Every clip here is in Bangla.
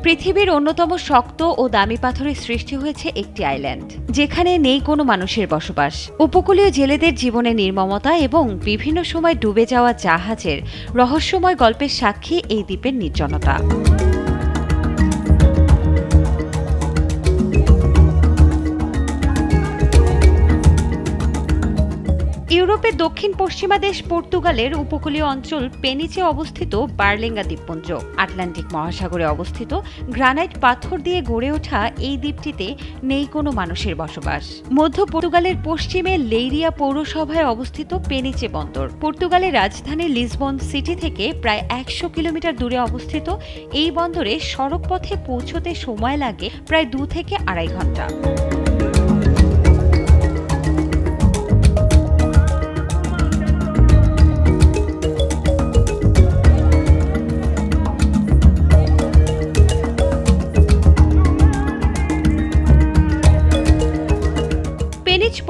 পৃথিবীর অন্যতম শক্ত ও দামি পাথরের সৃষ্টি হয়েছে একটি আইল্যান্ড, যেখানে নেই কোনো মানুষের বসবাস। উপকূলীয় জেলেদের জীবনের নির্মমতা এবং বিভিন্ন সময় ডুবে যাওয়া জাহাজের রহস্যময় গল্পের সাক্ষী এই দ্বীপের নির্জনতা। ইউরোপের দক্ষিণ পশ্চিমা দেশ পর্তুগালের উপকূলীয় অঞ্চল পেনিচে অবস্থিত বার্লেঙ্গা দ্বীপপুঞ্জ আটলান্টিক মহাসাগরে অবস্থিত গ্রানাইট পাথর দিয়ে গড়ে ওঠা এই দ্বীপটিতে নেই কোনো মানুষের বসবাস। মধ্য পর্তুগালের পশ্চিমে লেইরিয়া পৌরসভায় অবস্থিত পেনিচে বন্দর পর্তুগালের রাজধানী লিসবন সিটি থেকে প্রায় ১০০ কিলোমিটার দূরে অবস্থিত এই বন্দরে সড়ক পথে পৌঁছতে সময় লাগে প্রায় ২ থেকে ২.৫ ঘন্টা।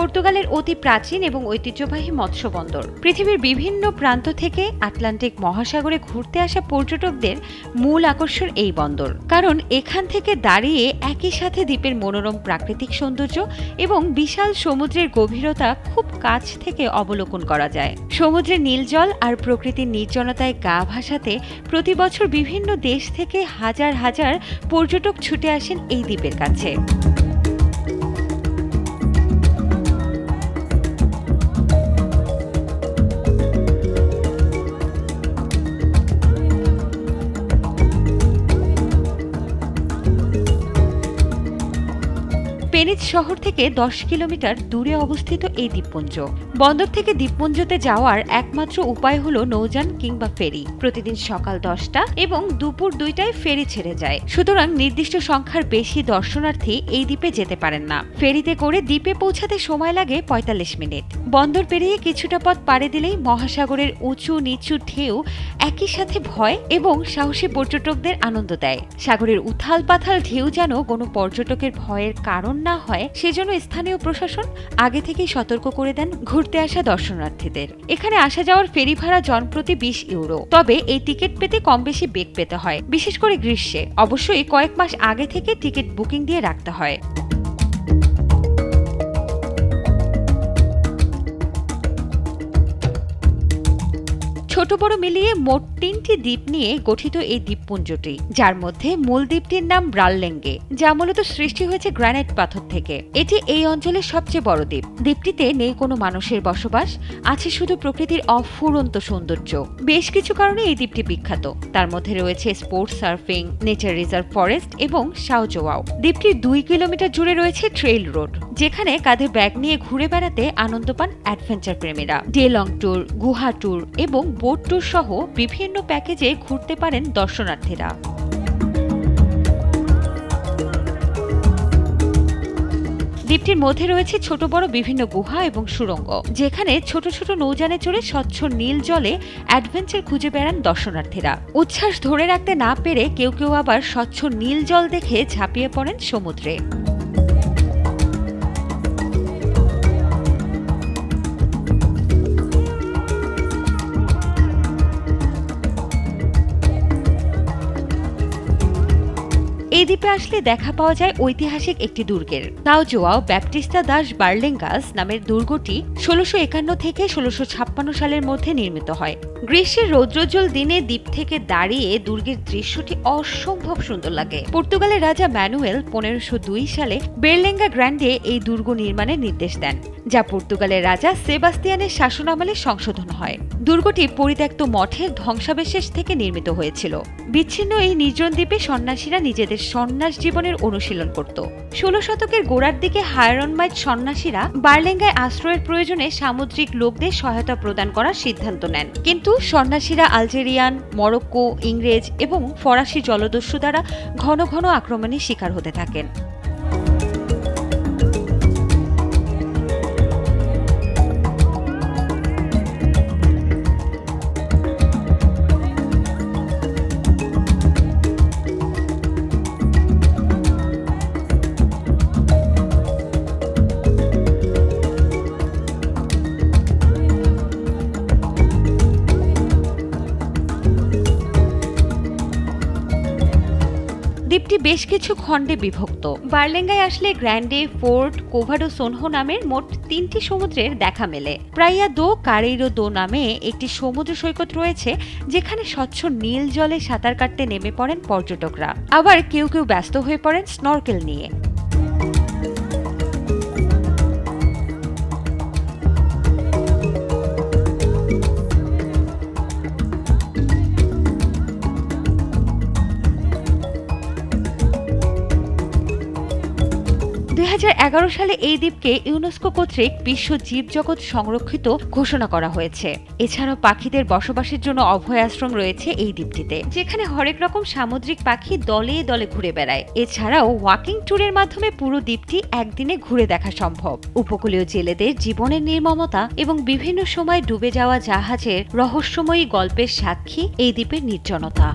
পর্তুগালের অতি প্রাচীন এবং ঐতিহ্যবাহী মৎস্য বন্দর। পৃথিবীর বিভিন্ন প্রান্ত থেকে আটলান্টিক মহাসাগরে ঘুরতে আসা পর্যটকদের মূল আকর্ষণ এই বন্দর, কারণ এখান থেকে দাঁড়িয়ে একই সাথে দ্বীপের মনোরম প্রাকৃতিক সৌন্দর্য এবং বিশাল সমুদ্রের গভীরতা খুব কাছ থেকে অবলোকন করা যায়। সমুদ্রের নীল জল আর প্রকৃতির নির্জনতায় গা ভাসাতে প্রতি বছর বিভিন্ন দেশ থেকে হাজার হাজার পর্যটক ছুটে আসেন এই দ্বীপের কাছে। পেনিচ শহর থেকে ১০ কিলোমিটার দূরে অবস্থিত এই দ্বীপপুঞ্জ। বন্দর থেকে দ্বীপপুঞ্জতে যাওয়ার একমাত্র উপায় হলো নৌযান কিংবা ফেরি। প্রতিদিন সকাল ১০টা এবং দুপুর ২টায় ফেরি ছেড়ে যায়, সুতরাং নির্দিষ্ট সংখ্যার বেশি দর্শনার্থী এই দ্বীপে যেতে পারেন না। ফেরিতে করে দ্বীপে পৌঁছাতে সময় লাগে ৪৫ মিনিট। বন্দর পেরিয়ে কিছুটা পথ পাড়ি দিলেই মহাসাগরের উঁচু নিচু ঢেউ একই সাথে ভয় এবং সাহসী পর্যটকদের আনন্দ দেয়। সাগরের উথাল পাথাল ঢেউ যেন কোনো পর্যটকের ভয়ের কারণ না হয়, সেজন্য স্থানীয় প্রশাসন আগে থেকেই সতর্ক করে দেন ঘুরতে আসা দর্শনার্থীদের। এখানে আসা যাওয়ার ফেরি ভাড়া জনপ্রতি ২০ ইউরো। তবে এই টিকিট পেতে কম বেশি বেগ পেতে হয়, বিশেষ করে গ্রীষ্মে। অবশ্যই কয়েক মাস আগে থেকে টিকিট বুকিং দিয়ে রাখতে হয়। ছোট বড় মিলিয়ে মোট ৩টি দ্বীপ নিয়ে গঠিত এই দ্বীপপুঞ্জটি, যার মধ্যে মূল দ্বীপটির নাম ব্রাললেঙ্গে, যা মূলত সৃষ্টি হয়েছে গ্রানাইট পাথর থেকে। এটি এই অঞ্চলের সবচেয়ে বড় দ্বীপ। দ্বীপটিতে নেই কোনো মানুষের বসবাস, আছে শুধু প্রকৃতির অফুরন্ত সৌন্দর্য। বেশ কিছু কারণে এই দ্বীপটি বিখ্যাত, তার মধ্যে রয়েছে sports surfing, nature reserve forest এবং সাওজোয়াও। দ্বীপটির ২ কিলোমিটার জুড়ে রয়েছে ট্রেইল রোড, যেখানে কাঁধে ব্যাগ নিয়ে ঘুরে বেড়াতে আনন্দ পান অ্যাডভেঞ্চার প্রেমীরা। ডে লং ট্যুর, গুহা ট্যুর এবং বোট ট্যুর সহ বিভিন্ন প্যাকেজে ঘুরতে পারেন দর্শনার্থীরা। দ্বীপটির মধ্যে রয়েছে ছোট বড় বিভিন্ন গুহা এবং সুড়ঙ্গ, যেখানে ছোট ছোট নৌযানে চড়ে স্বচ্ছ নীল জলে অ্যাডভেঞ্চার খুঁজে বেড়ান দর্শনার্থীরা। উচ্ছ্বাস ধরে রাখতে না পেরে কেউ কেউ আবার স্বচ্ছ নীল জল দেখে ঝাঁপিয়ে পড়েন সমুদ্রে। এই দ্বীপে আসলে দেখা পাওয়া যায় ঐতিহাসিক একটি দুর্গের। সাওজোয়াও ব্যাপটিস্তা দাস বার্লেঙ্গাস নামের দুর্গটি ১৬৫১ থেকে ১৬৫৬ সালের মধ্যে নির্মিত হয়। গ্রীষ্মের রৌদ্রোজ্জ্বল দিনে দ্বীপ থেকে দাঁড়িয়ে দুর্গের দৃশ্যটি অসম্ভব সুন্দর লাগে। পর্তুগালের রাজা ম্যানুয়েল ১৫০২ সালে বেরলেঙ্গা গ্র্যান্ডে এই দুর্গ নির্মাণের নির্দেশ দেন, যা পর্তুগালের রাজা সেবাস্তিয়ানের শাসনামলে সংশোধন হয়। দুর্গটি পরিত্যক্ত মঠের ধ্বংসাবশেষ থেকে নির্মিত হয়েছিল। বিচ্ছিন্ন এই নির্জন দ্বীপে সন্ন্যাসীরা নিজেদের সন্ন্যাস জীবনের অনুশীলন করত। ১৬ শতকের গোড়ার দিকে হায়ারনমাইট সন্ন্যাসীরা বার্লেঙ্গায় আশ্রয়ের প্রয়োজনে সামুদ্রিক লোকদের সহায়তা প্রদান করার সিদ্ধান্ত নেন, কিন্তু সন্ন্যাসীরা আলজেরিয়ান, মরক্কো, ইংরেজ এবং ফরাসি জলদস্যু দ্বারা ঘন ঘন আক্রমণের শিকার হতে থাকেন। দ্বীপটি বেশ কিছু খণ্ডে বিভক্ত। বার্লেঙ্গায় আসলে গ্র্যান্ডে, ফোর্ট, কোভাডো সোনহো নামের মোট 3টি সমুদ্রের দেখা মেলে। প্রাইয়া দো কারেইরো দো নামে একটি সমুদ্র সৈকত রয়েছে, যেখানে স্বচ্ছ নীল জলে সাঁতার কাটতে নেমে পড়েন পর্যটকরা। আবার কেউ কেউ ব্যস্ত হয়ে পড়েন স্নরকেল নিয়ে। 2011 সালে এই দ্বীপকে ইউনেস্কো কর্তৃক বিশ্ব জীবজগৎ সংরক্ষিত ঘোষণা করা হয়েছে। এছাড়াও পাখিদের বসবাসের জন্য অভয় আশ্রম রয়েছে এই দ্বীপটিতে, যেখানে হরেক রকম সামুদ্রিক পাখি দলে দলে ঘুরে বেড়ায়। এছাড়াও ওয়াকিং ট্যুরের মাধ্যমে পুরো দ্বীপটি একদিনে ঘুরে দেখা সম্ভব। উপকূলীয় জেলেদের জীবনের নির্মমতা এবং বিভিন্ন সময় ডুবে যাওয়া জাহাজের রহস্যময়ী গল্পের সাক্ষী এই দ্বীপের নির্জনতা।